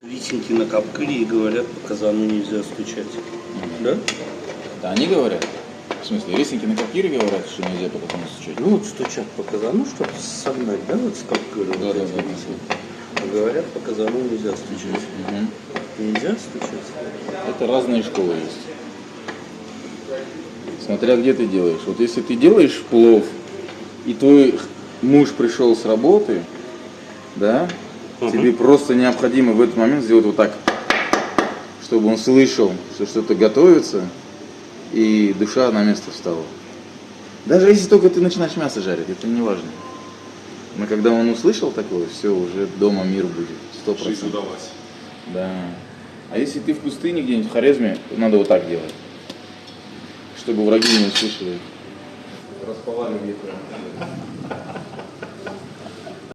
Висенки накапкали и говорят, по казану нельзя стучать. Да? Да, они говорят. В смысле, рисинки на капкире говорят, что нельзя по казану стучать? Ну вот стучат по казану, чтобы согнать, да, вот с капкыры Да, вот да, эти да. висенки. А говорят, по казану нельзя стучать. Нельзя стучать? Это разные школы есть. Смотря где ты делаешь. Вот если ты делаешь плов, и твой муж пришел с работы, да, тебе просто необходимо в этот момент сделать вот так, чтобы он слышал, что что-то готовится, и душа на место встала. Даже если только ты начинаешь мясо жарить, это не важно. Но когда он услышал такое, все, уже дома мир будет, 100%. Жизнь удалась. Да. А если ты в пустыне где-нибудь в Хорезме, надо вот так делать, чтобы враги не услышали. Располагали ветром.